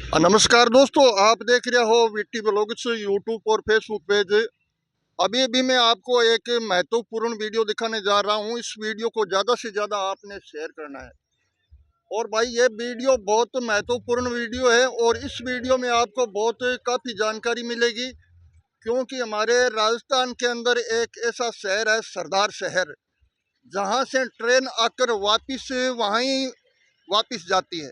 नमस्कार दोस्तों, आप देख रहे हो वीटी ब्लॉग्स यूट्यूब और फेसबुक पेज। अभी अभी मैं आपको एक महत्वपूर्ण वीडियो दिखाने जा रहा हूं। इस वीडियो को ज़्यादा से ज़्यादा आपने शेयर करना है। और भाई ये वीडियो बहुत महत्वपूर्ण वीडियो है और इस वीडियो में आपको बहुत काफ़ी जानकारी मिलेगी, क्योंकि हमारे राजस्थान के अंदर एक ऐसा शहर है सरदार शहर, जहां से ट्रेन आकर वापिस वहाँ ही वापिस जाती है।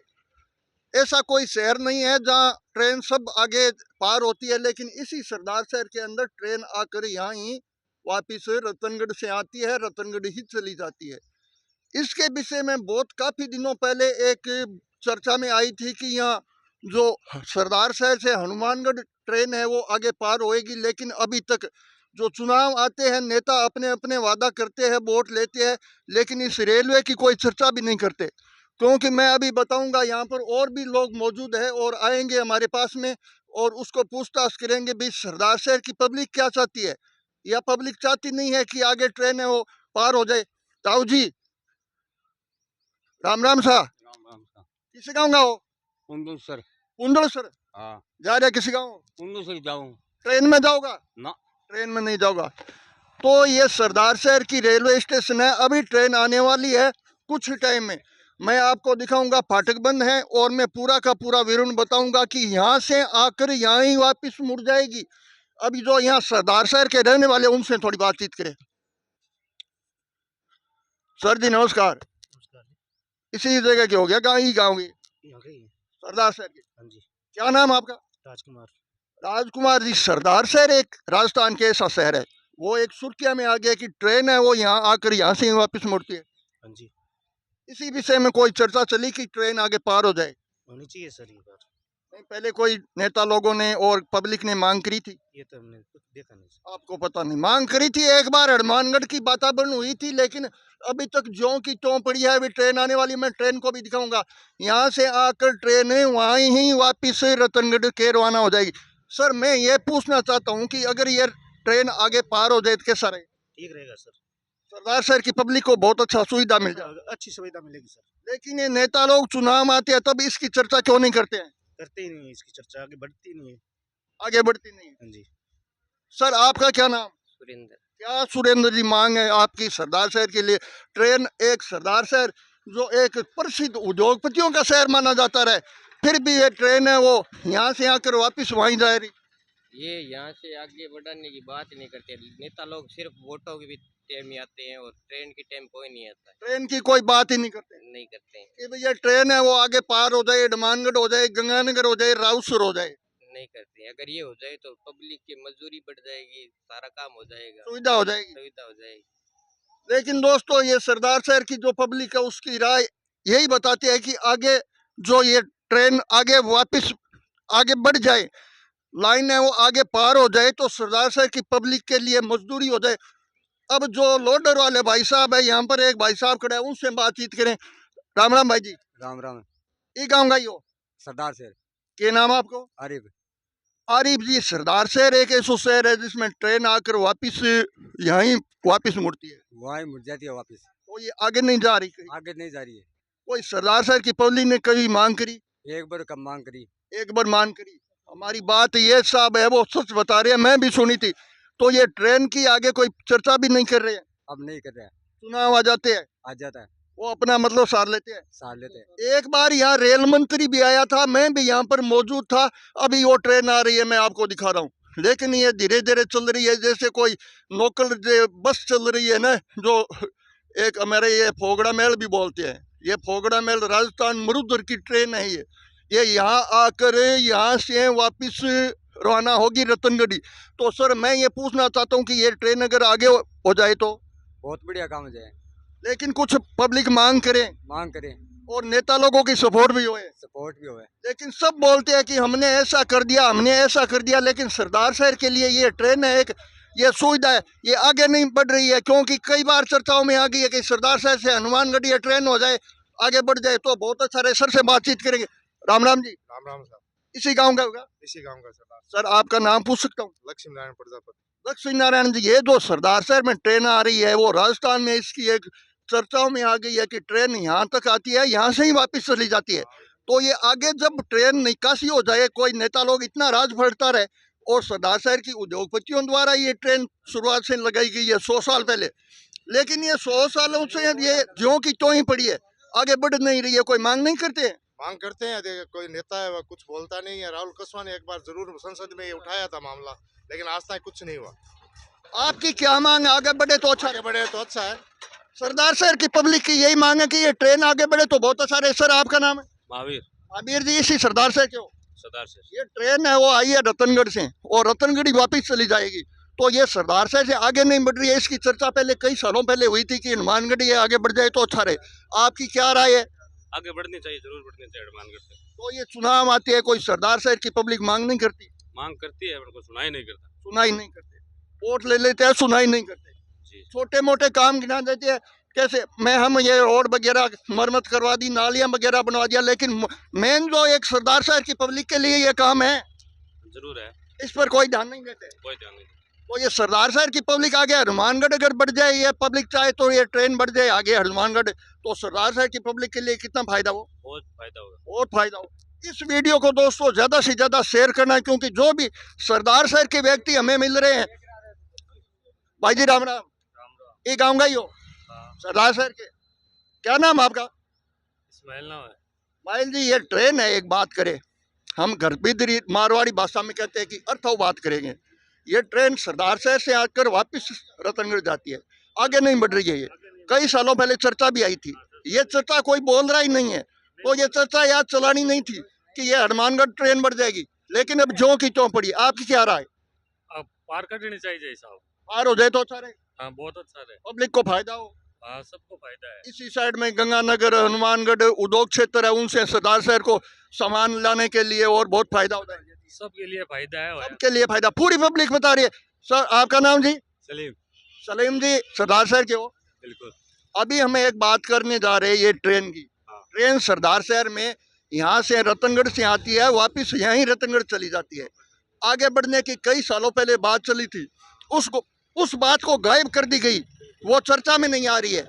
ऐसा कोई शहर नहीं है जहाँ ट्रेन सब आगे पार होती है, लेकिन इसी सरदार शहर के अंदर ट्रेन आकर यहाँ ही वापिस रतनगढ़ से आती है, रतनगढ़ ही चली जाती है। इसके विषय में बहुत काफ़ी दिनों पहले एक चर्चा में आई थी कि यहाँ जो सरदार शहर से हनुमानगढ़ ट्रेन है वो आगे पार होएगी, लेकिन अभी तक जो चुनाव आते हैं नेता अपने अपने वादा करते हैं, वोट लेते हैं, लेकिन इस रेलवे की कोई चर्चा भी नहीं करते। क्योंकि मैं अभी बताऊंगा, यहाँ पर और भी लोग मौजूद है और आएंगे हमारे पास में और उसको पूछताछ करेंगे भी सरदार शहर की पब्लिक क्या चाहती है, या पब्लिक चाहती नहीं है कि आगे ट्रेन है वो पार हो जाए। ताऊ जी, राम राम सा। राम राम सा। किस गाँव का हो? कुंडल सर। कुंडल सर। हाँ, जा रहे किस गाँव? कुंडल सर जाऊँ ट्रेन में जाओगा? ना। ट्रेन में नहीं जाओगा। तो ये सरदार शहर की रेलवे स्टेशन है, अभी ट्रेन आने वाली है कुछ टाइम में। मैं आपको दिखाऊंगा फाटक बंद है और मैं पूरा का पूरा विवरण बताऊंगा कि यहाँ से आकर यहाँ ही वापस मुड़ जाएगी। अभी जो यहाँ सरदार शहर के रहने वाले उनसे थोड़ी बातचीत करें। सर जी नमस्कार। इसी जगह के हो गया गाँव ही गाँव की सरदार शहर की? हाँ जी। क्या नाम आपका? राजकुमार। राजकुमार जी, सरदार शहर एक राजस्थान के ऐसा शहर है, वो एक सुर्खिया में आ गया कि ट्रेन है वो यहाँ आकर यहाँ से ही वापस मुड़ती है। हाँ जी। इसी विषय में कोई चर्चा चली कि ट्रेन आगे पार हो जाए? होनी चाहिए सर ये बार। नहीं, पहले कोई नेता लोगों ने और पब्लिक ने मांग करी थी? ये तो हमने कुछ देखा नहीं सर। आपको पता नहीं? मांग करी थी एक बार, हनुमानगढ़ की वातावरण हुई थी, लेकिन अभी तक ज्यों की त्यों पड़ी है। अभी ट्रेन आने वाली, मैं ट्रेन को भी दिखाऊंगा। यहाँ से आकर ट्रेन वहाँ ही वापिस रतनगढ़ के रवाना हो जाएगी। सर मैं ये पूछना चाहता हूँ कि अगर ये ट्रेन आगे पार हो जाए तो कैसा रहे? ठीक रहेगा सर। सरदार शहर की पब्लिक को बहुत अच्छा सुविधा मिल जाए। अच्छी सुविधा मिलेगी सर। लेकिन ये नेता लोग चुनाव आते हैं तब इसकी चर्चा क्यों नहीं करते हैं? करते ही नहीं है इसकी चर्चा, आगे बढ़ती नहीं है। आगे बढ़ती नहीं है। हाँ जी। सर आपका क्या नाम? सुरेंद्र। क्या सुरेंद्र जी मांग है आपकी सरदार शहर के लिए? ट्रेन, एक सरदार शहर जो एक प्रसिद्ध उद्योगपतियों का शहर माना जाता रहे, फिर भी ये ट्रेन है वो यहाँ से आकर वापस वहीं जा रही। ये यहाँ से आगे बढ़ाने की बात नहीं करते नेता लोग, सिर्फ वोटों के भी टाइम में आते हैं और ट्रेन के टाइम कोई नहीं आता। ट्रेन की कोई बात ही नहीं करते। नहीं करते हैं। कि भैया ट्रेन है वो आगे पार हो जाए, हनुमानगढ़ हो जाए, गंगानगर हो जाए, राउसर हो जाए। नहीं करते हैं। अगर ये हो जाए तो पब्लिक की मजदूरी बढ़ जाएगी, सारा काम हो जाएगा, सुविधा हो जाएगी। सुविधा हो जाएगी। लेकिन दोस्तों ये सरदार शहर की जो पब्लिक है उसकी राय यही बताती है कि आगे जो ये ट्रेन आगे वापस आगे बढ़ जाए, लाइन है वो आगे पार हो जाए, तो सरदार शहर की पब्लिक के लिए मजदूरी हो जाए। अब जो लोडर वाले भाई साहब है, यहाँ पर एक भाई साहब खड़े हैं, उनसे बातचीत करें। राम राम भाई जी। राम राम। ये गाँव का ही हो? सरदार शहर। क्या नाम आपको? आरिफ। आरिफ जी, सरदार शहर एक ऐसा शहर है जिसमें ट्रेन आकर वापिस यहीं वापिस मुड़ती है, वहीं मुड़ जाती है वापस। तो ये आगे नहीं जा रही कहीं? आगे नहीं जा रही है। कोई सरदार शहर की पब्लिक ने कभी मांग करी? एक बार कम मांग करी। एक बार मांग करी। हमारी बात ये साहब है वो सच बता रहे हैं, मैं भी सुनी थी। तो ये ट्रेन की आगे कोई चर्चा भी नहीं कर रहे हैं? अब नहीं कर रहे हैं। चुनाव आ जाते हैं, आ जाता है, वो अपना मतलब सार लेते हैं। सार लेते हैं। एक बार यहाँ रेल मंत्री भी आया था, मैं भी यहाँ पर मौजूद था। अभी वो ट्रेन आ रही है, मैं आपको दिखा रहा हूँ, लेकिन ये धीरे धीरे चल रही है, जैसे कोई लोकल बस चल रही है ना, जो एक हमारे ये फोगड़ा मेल भी बोलते हैं। ये फोगड़ा मेल राजस्थान मरुधर की ट्रेन है। ये यहाँ आकर यहाँ से वापस रवाना होगी रतनगढ़ी। तो सर मैं ये पूछना चाहता हूँ कि ये ट्रेन अगर आगे हो जाए तो बहुत बढ़िया काम हो जाए। लेकिन कुछ पब्लिक मांग करें और नेता लोगों की सपोर्ट भी होए। सपोर्ट भी होए। लेकिन सब बोलते हैं कि हमने ऐसा कर दिया, हमने ऐसा कर दिया, लेकिन सरदार शहर के लिए ये ट्रेन है एक, ये सुविधा है, ये आगे नहीं बढ़ रही है। क्योंकि कई बार चर्चाओं में आ गई है कि सरदार शहर से हनुमानगढ़ ये ट्रेन हो जाए, आगे बढ़ जाए तो बहुत अच्छा रहे। सर से बातचीत करेंगे। राम राम जी। राम राम साहब। इसी गांव का होगा? इसी गांव का सरदार। सर आपका नाम पूछ सकता हूँ? लक्ष्मी नारायण प्रजापति। लक्ष्मी नारायण जी, ये जो सरदार शहर में ट्रेन आ रही है वो राजस्थान में इसकी एक चर्चाओं में आ गई है कि ट्रेन यहाँ तक आती है, यहाँ से ही वापस चली जाती है। तो ये आगे जब ट्रेन निकासी हो जाए, कोई नेता लोग इतना राज फड़ता रहे, और सरदार शहर की उद्योगपतियों द्वारा ये ट्रेन शुरुआत से लगाई गई है 100 साल पहले, लेकिन ये 100 सालों से ये ज्यों की त्यों ही पड़ी है, आगे बढ़ नहीं रही है, कोई मांग नहीं करते। मांग करते हैं, देखिए कोई नेता है वह कुछ बोलता नहीं है। राहुल कसवा ने एक बार जरूर संसद में ये उठाया था मामला, लेकिन आज तक कुछ नहीं हुआ। आपकी क्या मांग है? आगे बढ़े तो अच्छा आगे बढ़े तो अच्छा है। सरदार शहर की पब्लिक की यही मांग है कि ये ट्रेन आगे बढ़े तो बहुत अच्छा रहे। सर आपका नाम है? महावीर। आमिर जी, इसी सरदार शहर के हो? सरदार से ये ट्रेन है वो आई है रतनगढ़ से, और रतनगढ़ ही वापिस चली जाएगी, तो ये सरदार शहर से आगे नहीं बढ़ रही है। इसकी चर्चा पहले कई सालों पहले हुई थी कि हनुमानगढ़ ये आगे बढ़ जाए तो अच्छा रहे। आपकी क्या राय है? आगे बढ़नी चाहिए, जरूर बढ़नी चाहिए हनुमानगढ़ से। तो ये चुनाव आते हैं, कोई सरदार शहर की पब्लिक मांग नहीं करती? मांग करती है, उनको सुनाई नहीं करता। सुनाई नहीं करते, वोट ले लेते हैं, सुनाई नहीं करते। जी। छोटे मोटे काम गिना देते हैं, कैसे हम ये रोड वगैरह मरम्मत करवा दी, नालियां वगैरह बनवा दिया, लेकिन मेन जो एक सरदार शहर की पब्लिक के लिए ये काम है, जरूर है, इस पर कोई ध्यान नहीं देते। कोई ध्यान नहीं। तो ये सरदार शहर की पब्लिक आगे हनुमानगढ़ अगर बढ़ जाए, ये पब्लिक चाहे तो ये ट्रेन बढ़ जाए आगे हनुमानगढ़, तो सरदार शहर की पब्लिक के लिए कितना फायदा हो? बहुत फायदा होगा। बहुत फायदा हो। इस वीडियो को दोस्तों ज़्यादा से ज़्यादा शेयर करना है, क्योंकि जो भी सरदार शहर के व्यक्ति हमें मिल रहे हैं, भाई जी राम राम, ये गाँव का ही हो? सरदार शहर के, क्या नाम आपका? इस्माइल नाम है। माइल जी, ये ट्रेन है, एक बात करें, हम घर बिदरी मारवाड़ी भाषा में कहते हैं कि अर्थव बात करेंगे। ये ट्रेन सरदार शहर से आकर वापस रतनगढ़ जाती है, आगे नहीं बढ़ रही है। ये कई सालों पहले चर्चा भी आई थी, ये चर्चा कोई बोल रहा ही नहीं है, तो ये चर्चा याद चलानी नहीं थी कि ये हनुमानगढ़ ट्रेन बढ़ जाएगी, लेकिन अब ज्यों की त्यों पड़ी। आपकी क्या राय? अब पार कर देनी चाहिए साहब। पार हो जाए तो अच्छा रहे, हाँ, बहुत अच्छा रहे, पब्लिक को फायदा हो। हाँ, सबको फायदा है। इसी साइड में गंगानगर, हनुमानगढ़ उद्योग क्षेत्र है, उनसे सरदार शहर को सामान लाने के लिए और बहुत फायदा होता है। सबके लिए फायदा है। सबके लिए फायदा, पूरी पब्लिक बता रही है। सर आपका नाम जी? सलीम। सलीम जी, सरदार शहर के हो? बिल्कुल। अभी हम एक बात करने जा रहे हैं ये ट्रेन की। ट्रेन सरदार शहर में यहाँ से रतनगढ़ से आती है, वापस यहीं रतनगढ़ चली जाती है। आगे बढ़ने की कई सालों पहले बात चली थी, उस बात को गायब कर दी गई, वो चर्चा में नहीं आ रही है।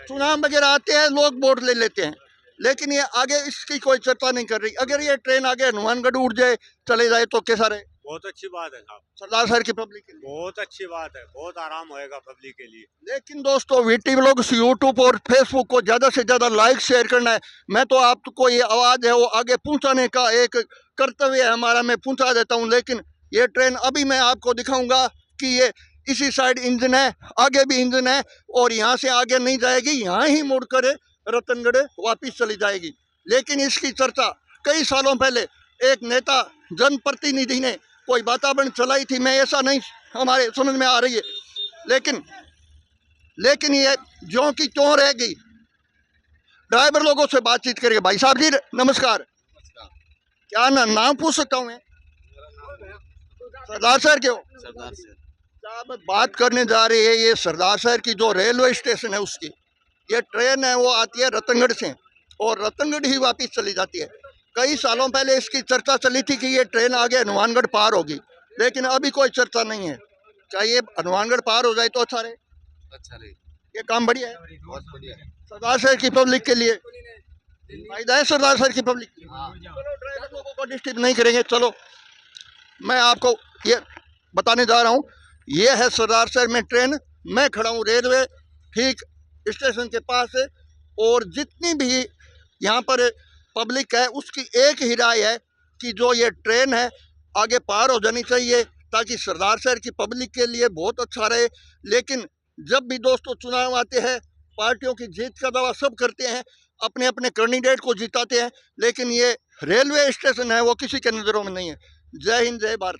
चुनाव वगैरह आते हैं, लोग वोट ले लेते हैं, लेकिन ये आगे इसकी कोई चर्चा नहीं कर रही। अगर ये ट्रेन आगे हनुमानगढ़ उड़ जाए, चले जाए तो कैसा रहे? बहुत अच्छी बात है साहब, सरदार शहर की पब्लिक के लिए बहुत अच्छी बात है, बहुत आराम होएगा पब्लिक के लिए। लेकिन दोस्तों, वीटी व्लॉग्स यूट्यूब और फेसबुक को ज़्यादा से ज़्यादा लाइक शेयर करना है। मैं तो आपको ये आवाज़ है वो आगे पहुंचाने का एक कर्तव्य है हमारा, मैं पहुंचा देता हूं। लेकिन ये ट्रेन अभी मैं आपको दिखाऊंगा कि ये इसी साइड इंजन है, आगे भी इंजन है, और यहाँ से आगे नहीं जाएगी, यहाँ ही मुड़कर रतनगढ़ वापिस चली जाएगी। लेकिन इसकी चर्चा कई सालों पहले एक नेता जनप्रतिनिधि ने कोई वातावरण चलाई थी, मैं ऐसा नहीं हमारे समझ में आ रही है, लेकिन ये ज्यों की त्यों रह गई। ड्राइवर लोगों से बातचीत करेंगे। भाई साहब जी नमस्कार, क्या नाम पूछ सकता हूँ मैं? सरदार शहर के हो? सरदार से। साहब बात करने जा रहे हैं ये सरदार शहर की जो रेलवे स्टेशन है उसकी। ये ट्रेन है वो आती है रतनगढ़ से, और रतनगढ़ ही वापस चली जाती है। कई सालों पहले इसकी चर्चा चली थी कि ये ट्रेन आगे हनुमानगढ़ पार होगी, लेकिन अभी कोई चर्चा नहीं है। चाहिए हनुमानगढ़ पार हो जाए तो अच्छा रहे, अच्छा रहे, ये काम बढ़िया है, बहुत बढ़िया है। सरदार शहर की पब्लिक के लिए फायदा है। सरदार शहर की पब्लिक, चलो ड्राइवर लोगों को डिस्टर्ब नहीं करेंगे। चलो मैं आपको ये बताने जा रहा हूँ, ये है सरदार शहर में ट्रेन। मैं खड़ा हूँ रेलवे ठीक स्टेशन के पास है, और जितनी भी यहाँ पर पब्लिक है उसकी एक ही राय है कि जो ये ट्रेन है आगे पार हो जानी चाहिए, ताकि सरदार शहर की पब्लिक के लिए बहुत अच्छा रहे। लेकिन जब भी दोस्तों चुनाव आते हैं, पार्टियों की जीत का दावा सब करते हैं, अपने अपने कैंडिडेट को जिताते हैं, लेकिन ये रेलवे स्टेशन है वो किसी के नज़रों में नहीं है। जय हिंद, जय भारत।